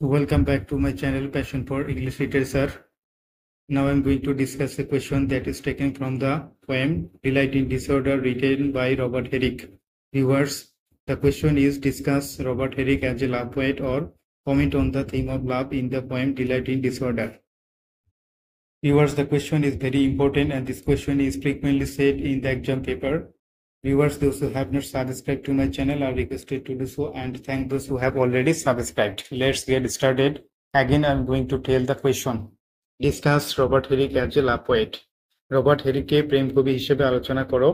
Welcome back to my channel Passion for English Literature. Now I'm going to discuss a question that is taken from the poem Delight in Disorder written by Robert Herrick. Viewers, the question is discuss Robert Herrick as a love poet or comment on the theme of love in the poem Delight in Disorder. Viewers, the question is very important and this question is frequently said in the exam paper. Viewers, those who have not subscribed to my channel are requested to do so and thank those who have already subscribed. Let's get started. Again, I'm going to tell the question. Discuss Robert Herrick as a love poet. Robert Herrick के प्रेम कवि हिसेबे आलोचना करो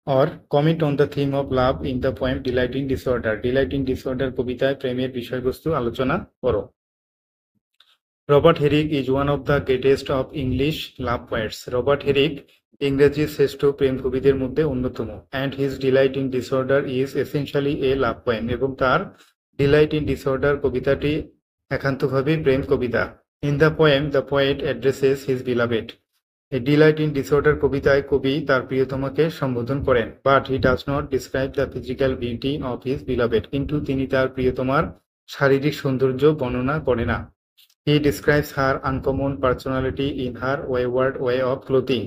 और comment on the theme of love in the poem Delight in Disorder. Delight in Disorder কবিতায় প্রেমের বিষয়বস্তু আলোচনা করো। Robert Herrick is one of the greatest of English love poets. Robert Herrick ইংরেজি শ্রেষ্ঠ প্রেম কবিদের মধ্যে অন্যতম and his Delight in Disorder is essentially a love poem এবং তার Delight in Disorder কবিতাটি একান্তভাবে প্রেম কবিতা। In the poem, the poet addresses his beloved. A Delight in Disorder কবিতায় কবি তার প্রিয়তমাকে সম্বোধন করেন but he does not describe the physical beauty of his beloved. কিন্তু তিনি তার প্রিয়তমার শারীরিক সৌন্দর্য বর্ণনা করে না। He describes her uncommon personality in her wayward way of clothing.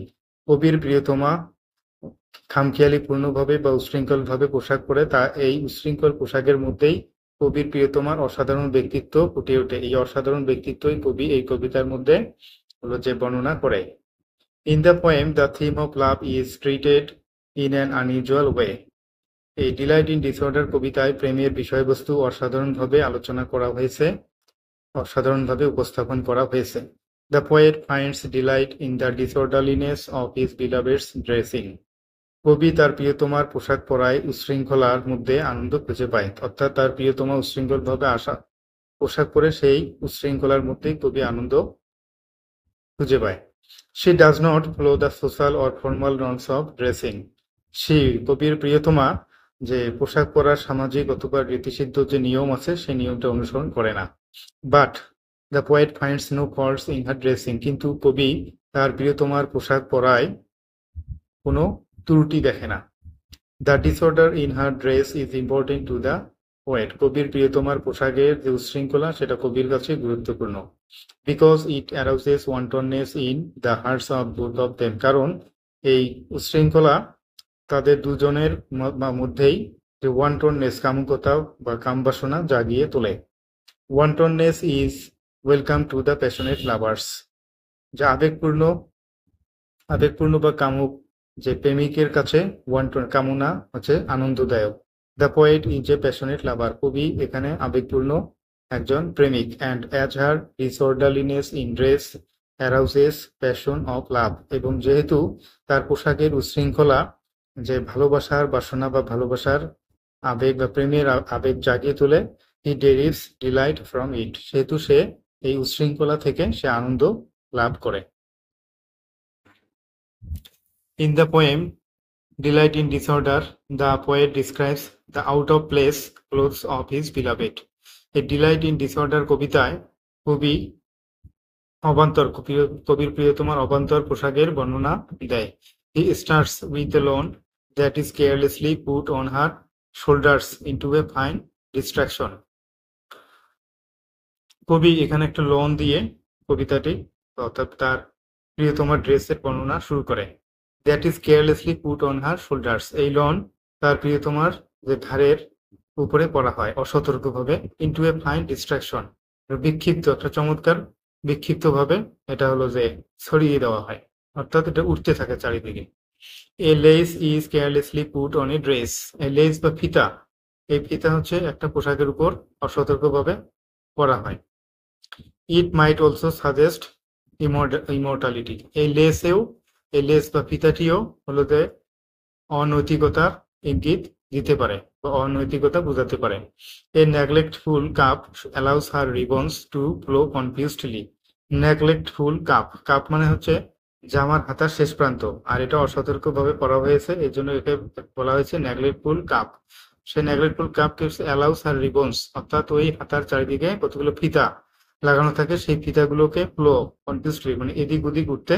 কবির প্রিয়তমা খামখেয়ালি পূর্ণভাবে বা উচ্ছৃঙ্খলভাবে পোশাক পরে তা এই উচ্ছৃঙ্খল পোশাকের মধ্যেই কবির প্রিয়তমার অসাধারণ ব্যক্তিত্ব ফুটে ওঠে। এই অসাধারণ ব্যক্তিত্বই কবি এই কবিতার মধ্যে হলো যে বর্ণনা করে। In the poem, the theme of love is treated in an unusual way. এই Delight in Disorder কবিতায় প্রেমের বিষয়বস্তু অসাধারণভাবে আলোচনা করা হয়েছে, অসাধারণভাবে উপস্থাপন করা হয়েছে। The poet finds delight in the disorderliness of his beloved's dressing. কবি তার প্রিয়তমার পোশাক পরায় উচ্ছৃঙ্খলার মধ্যে আনন্দ খুঁজে পায়, অর্থাৎ তার প্রিয়তমা উচ্ছৃঙ্খলভাবে পোশাক পরে সেই উচ্ছৃঙ্খলার মধ্যেই কবি আনন্দ খুঁজে পায়। She does not follow the social or formal norms of dressing. কবির প্রিয়তমা যে পোশাক পরার সামাজিক অথবা রীতিসিদ্ধ যে নিয়ম আছে সেই নিয়মটা অনুসরণ করে না। But the poet finds no faults in her dressing. কিন্তু কবি তার প্রিয়তমার পোশাক পরায় কোনো ত্রুটি দেখে না। The disorder in her dress is important to the poet. কবির প্রিয়তমার পোশাকের যে উচ্ছৃঙ্খলা সেটা কবির কাছে গুরুত্বপূর্ণ। Because it arouses wantonness in the hearts of both of them. কারণ এই উচ্ছৃঙ্খলা তাদের দুজনের মধ্যেই যে wantonness কামুকতা বা কামবাসনা জাগিয়ে তোলে। Wantonness is welcome to the passionate lovers. যা আবেগপূর্ণ বা কামুক যে প্রেমিকের কাছে কামনা হচ্ছে আনন্দদায়ক। The poet is a passionate lover. কবি এখানে আবেগপূর্ণ একজন প্রেমিক and as her disorderliness in dress arouses passion of love. এবং যেহেতু তার পোশাকের উচ্ছৃঙ্খলা যে ভালোবাসার বাসনা বা ভালোবাসার আবেগ বা প্রেমের আবেগ জাগিয়ে তোলে, he derives delight from it. সেহেতু সে এই উচ্ছৃঙ্খলা থেকে সে আনন্দ লাভ করে। In the poem Delight in Disorder, the poet describes the out of place clothes of his beloved. A Delight in Disorder কবিতায় কবি কবির প্রিয়তমার অবান্তর পোশাকের বর্ণনা দেয়। He starts with a lawn that is carelessly put on her shoulders into a fine distraction. কবি এখানে একটা loan দিয়ে কবিতাটি অর্থাৎ তার প্রিয়তমার ড্রেসের বর্ণনা শুরু করে। That is carelessly put on her shoulders. এই লোন তার প্রিয়তমার যে ঘাড়ের উপরে পরা হয় অসতর্কভাবে। ইনটু এ ফাইন ডিস্ট্রাকশন, একটা চমৎকার বিক্ষিপ্তভাবে এটা হলো যে ছড়িয়ে দেওয়া হয়, অর্থাৎ এটা উঠতে থাকে চারিদিকে। A lace is carelessly put on a dress. A lace বা ফিতা, এই ফিতা হচ্ছে একটা পোশাকের উপর অসতর্কভাবে পরা হয়। It might also suggest immortality. এই লেস বা ফিতাটিও হলো যে অনৈতিকতার ইঙ্গিত দিতে পারে বা অনৈতিকতা বোঝাতে পারে। A neglectful cup allows her ribbons to flow confusedly. Neglectful cup মানে হচ্ছে জামার হাতার শেষ প্রান্ত, আর এটা অসতর্কভাবে পরা হয়েছে, এই জন্য একে বলা হয়েছে neglectful cup. সে neglectful cup allows her ribbons, অর্থাৎ ওই হাতার চারিদিকে কতগুলো ফিতা লাগানো থাকে, সেই ফিতাগুলোকে ফ্লো কনফিউজলি মানে এদিক ওদিক উঠতে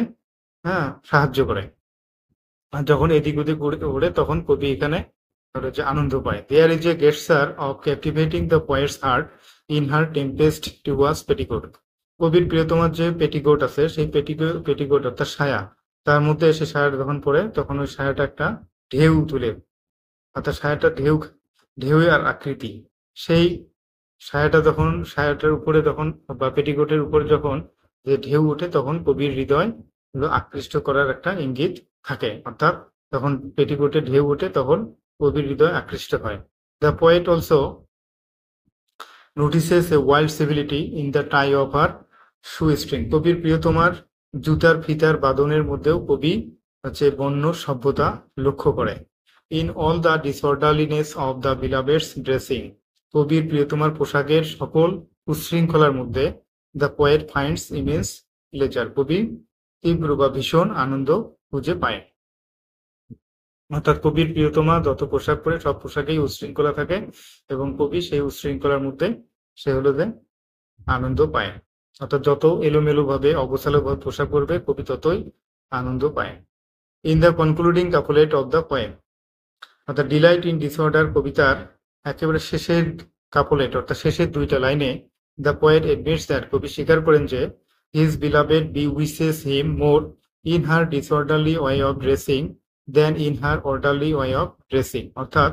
সাহায্য করে। আর যখন এদিক ওদিক উড়ে তখন কবি এখানে আনন্দ পায়। There is a gesture of captivating the poet's heart in her tempest towards petticoat. কবির প্রিয়তমার যে পেটিকোট আছে সেই পেটিকোট অর্থাৎ সায়া, তার মধ্যে এসে সায়াটা যখন পড়ে তখন ওই সায়াটা একটা ঢেউ তুলে, অর্থাৎ সায়াটা ঢেউয়ের আকৃতি। সেই সায়াটার উপরে যখন বা পেটিকোটের উপরে যখন যে ঢেউ ওঠে তখন কবির হৃদয় আকৃষ্ট করার একটা ইঙ্গিত থাকে, অর্থাৎ তখন পেটিকোটে ঢেউ ওঠে তখন কবির হৃদয় আকৃষ্ট হয়। The poet also notices a wild civility in the tie of her shoe string. কবির প্রিয়তমার জুতার ফিতার বাঁধনের মধ্যেও কবি বন্য সভ্যতা লক্ষ্য করে। In all the disorderliness of the beloved's dressing. কবির প্রিয়তমার পোশাকের সকল উচ্ছৃঙ্খলার মধ্যে the poet finds immense pleasure. কবি তীব্র বা ভীষণ আনন্দ খুঁজে পায়। অর্থাৎ কবির প্রিয়তমা যত পোশাক পরে সব পোশাকেই উচ্ছৃঙ্খলা থাকে এবং কবি সেই উচ্ছৃঙ্খলার মধ্যে সে হলো যে আনন্দ পায়। অর্থাৎ যত এলোমেলো ভাবে অগোছালো ভাবে পোশাক পরবে কবি ততই আনন্দ পায়। In the concluding couplet of the poem, অর্থাৎ ডিলাইট ইন ডিসঅর্ডার কবিতার একেবারে শেষের কাপুলেট অর্থাৎ শেষের দুইটা লাইনে দ্য পোয়েট এডমিটস দ্যাট, কবি স্বীকার করেন যে his beloved bewitches him more in her disorderly way of dressing than in her orderly way of dressing. অর্থাৎ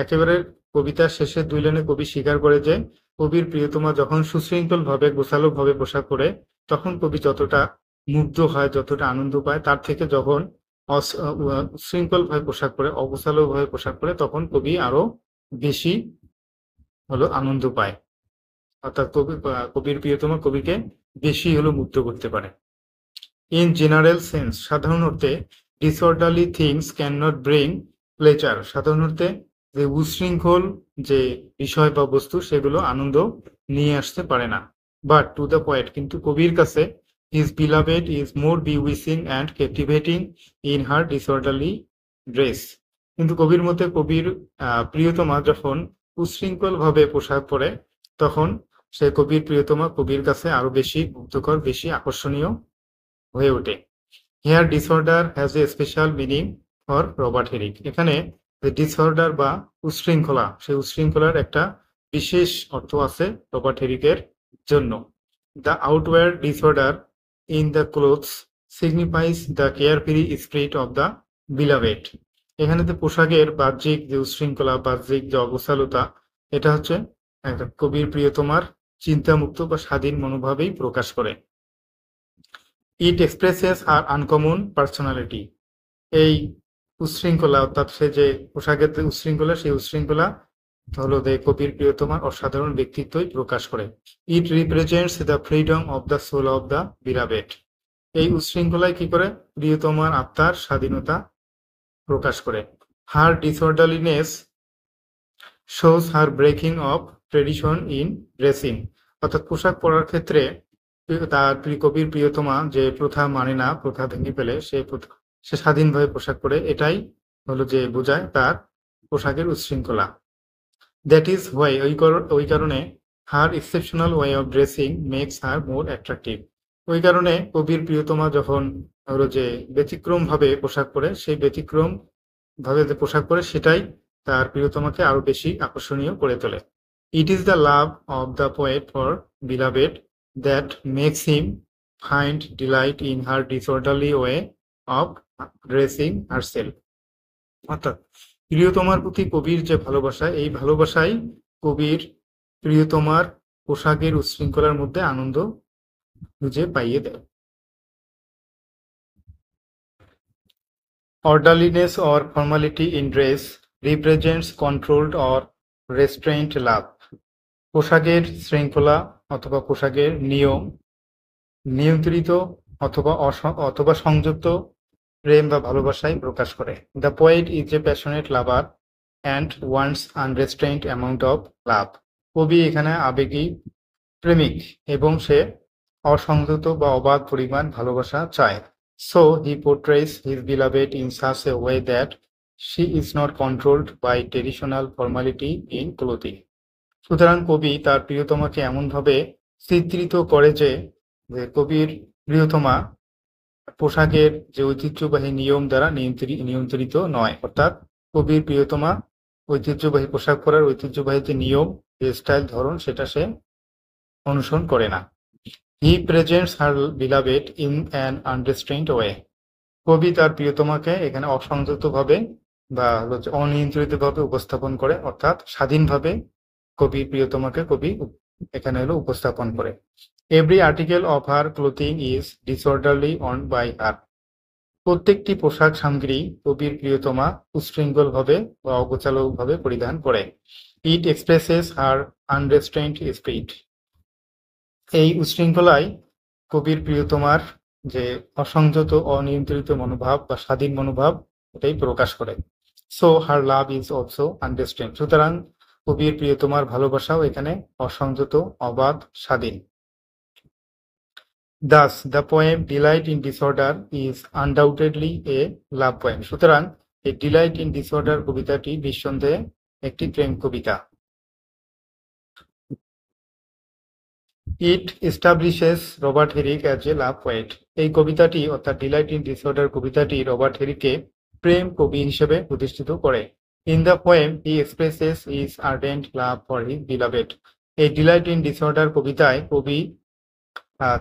একেবারে কবিতার শেষের দুই লাইনে কবি স্বীকার করে যে কবির প্রিয়তমা যখন সুশৃঙ্খল ভাবে গোছালো ভাবে পোশাক পরে তখন কবি যতটা মুগ্ধ হয় যতটা আনন্দ পায় তার থেকে যখন উচ্ছৃঙ্খল ভাবে পোশাক পরে অগোছালো ভাবে পোশাক পরে তখন কবি আরো বেশি আনন্দ পায়। অর্থাৎ কবির প্রিয়তমা কবিকে বেশি মুগ্ধ করতে পারে। ইন জেনারেল সেন্স, সাধারণ অর্থে disorderly things can not bring pleasure. সাধারণ অর্থে যে উচ্ছৃঙ্খল যে বিষয় বা বস্তু সেগুলো আনন্দ নিয়ে আসতে পারে না। বাট টু দ্য পয়েট, কিন্তু কবির কাছে his beloved is more bewitching and captivating in her disorderly dress. কিন্তু কবির মতে কবির প্রিয়তমা যখন উচ্ছৃঙ্খল ভাবে পোশাক পরে তখন সে কবির প্রিয়তমা কবির কাছে আরো বেশি মুগ্ধকর বেশি আকর্ষণীয় হয়ে ওঠে। Hair disorder has a special meaning for Robert Herrick. এখানে যে ডিসঅর্ডার বা উচ্ছৃঙ্খলা সেই উচ্ছৃঙ্খলার একটা বিশেষ অর্থ আছে রবার্ট হেরিকের জন্য। The outward disorder in the clothes signifies the carefree spirit of the beloved. এখানে যে পোশাকের বাহ্যিক যে উচ্ছৃঙ্খলা বাহ্যিক যে অগোছালতা এটা হচ্ছে একটা কবির প্রিয়তমার চিন্তামুক্ত বা স্বাধীন মনোভাবেই প্রকাশ করে। It expresses her uncommon personality. এই উচ্ছৃঙ্খলা অর্থাৎ সে যে পোশাকের যে উচ্ছৃঙ্খলা সেই উচ্ছৃঙ্খলা হলো যে কবির প্রিয়তমার অসাধারণ ব্যক্তিত্বই প্রকাশ করে। It represents the freedom of the soul of the beloved. এই উচ্ছৃঙ্খলায় কি করে প্রিয়তমার আত্মার স্বাধীনতা প্রকাশ করে। Her disorderliness shows her breaking of tradition in dressing. অর্থাৎ পোশাক পরার ক্ষেত্রে তার কবির প্রিয়তমা যে প্রথা মানে না, প্রথা ভেঙে ফেলে সে স্বাধীনভাবে পোশাক পরে, এটাই হলো যে বোঝায় তার পোশাকের উচ্ছৃঙ্খলা। দ্যাট ইজ হোয়াই, ওই কারণে her exceptional way of dressing makes her more attractive. ওই কারণে কবির প্রিয়তমা যখন হলো যে ব্যতিক্রম ভাবে পোশাক পরে সেই ব্যতিক্রম ভাবে যে পোশাক পরে সেটাই তার প্রিয়তমাকে আরো বেশি আকর্ষণীয় করে তোলে। ইট is the love of the poet for beloved that makes him find delight in her disorderly way of dressing herself. অর্থাৎ প্রিয়তমার প্রতি কবির যে ভালোবাসা এই ভালোবাসাই কবির প্রিয়তমার পোশাকের উচ্ছৃঙ্খলার মধ্যে আনন্দ খুঁজে পাইয়ে দেয়। Orderliness or formality in dress represents controlled or restrained love. পোশাকের শৃঙ্খলা অথবা পোশাকের নিয়ম নিয়ন্ত্রিত অথবা সংযুক্ত প্রেম বা ভালোবাসায় প্রকাশ করে। The poet is a passionate lover and wants unrestrained amount of love. কবি এখানে আবেগী প্রেমিক এবং সে অসংযত বা অবাধ পরিমাণ ভালোবাসা চায়। So he portrays his beloved in such a way that she is not controlled by traditional formality in clothing. সুতরাং কবি তার প্রিয়তমাকে এমনভাবে চিত্রিত করে যে কবির প্রিয়তমা পোশাকের যে ঐতিহ্যবাহী নিয়ম দ্বারা নিয়ন্ত্রিত নয়। অর্থাৎ কবির প্রিয়তমা ঐতিহ্যবাহী পোশাক পরার ঐতিহ্যবাহী যে নিয়ম যে স্টাইল ধরন সেটা সে অনুসরণ করে না। He presents her beloved in an unrestrained way. কবি তার প্রিয়তমাকে এখানে অসংযতভাবে বা অনিয়ন্ত্রিতভাবে উপস্থাপন করে, অর্থাৎ স্বাধীনভাবে কবি প্রিয়তমাকে এখানে উপস্থাপন করে। Every article of her clothing is disorderly on by her. প্রত্যেকটি পোশাক সামগ্রী কবির প্রিয়তমা উচ্ছৃঙ্খলভাবে বা অগোছালোভাবে পরিধান করে। It expresses her unrestrained spirit. এই উচ্ছৃঙ্খলায় কবির প্রিয়তমার যে অসংযত অনিয়ন্ত্রিত মনোভাব বা স্বাধীন মনোভাব এটাই প্রকাশ করে। So her love is also unrestrained. সুতরাং কবির প্রিয়তমার ভালোবাসাও এখানে অসংযত, অবাধ, স্বাধীন। Thus, the poem Delight in Disorder is undoubtedly a love poem. সুতরাং এই ডিলাইট ইন ডিসঅর্ডার কবিতাটি নিঃসন্দেহে একটি প্রেম কবিতা। It establishes Robert Herrick as a love poet. এই কবিতাটি অর্থাৎ ডিলাইট ইন ডিসঅর্ডার কবিতাটি রবার্ট হেরিককে প্রেম কবি হিসেবে প্রতিষ্ঠিত করে। In the poem he expresses his ardent love for his beloved. এই ডিলাইট ইন ডিসঅর্ডার কবিতায় কবি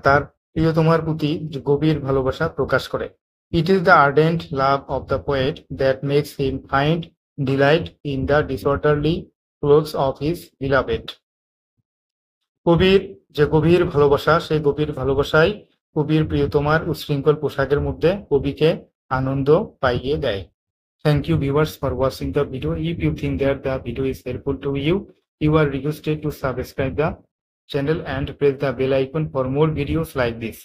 তার প্রিয়তমার প্রতি গভীর ভালোবাসা প্রকাশ করে। It is the ardent love of the poet that makes him find delight in the disorderly clothes of his beloved. কবির যে গভীর ভালোবাসা, সেই গভীর ভালোবাসায় কবির প্রিয়তমার উচ্ছৃঙ্খল পোশাকের মধ্যে কবিকে আনন্দ পাইয়ে দেয়। Thank you viewers for watching the video. If you think that the video is helpful to you, you are requested to subscribe the channel and press the bell icon for more videos like this.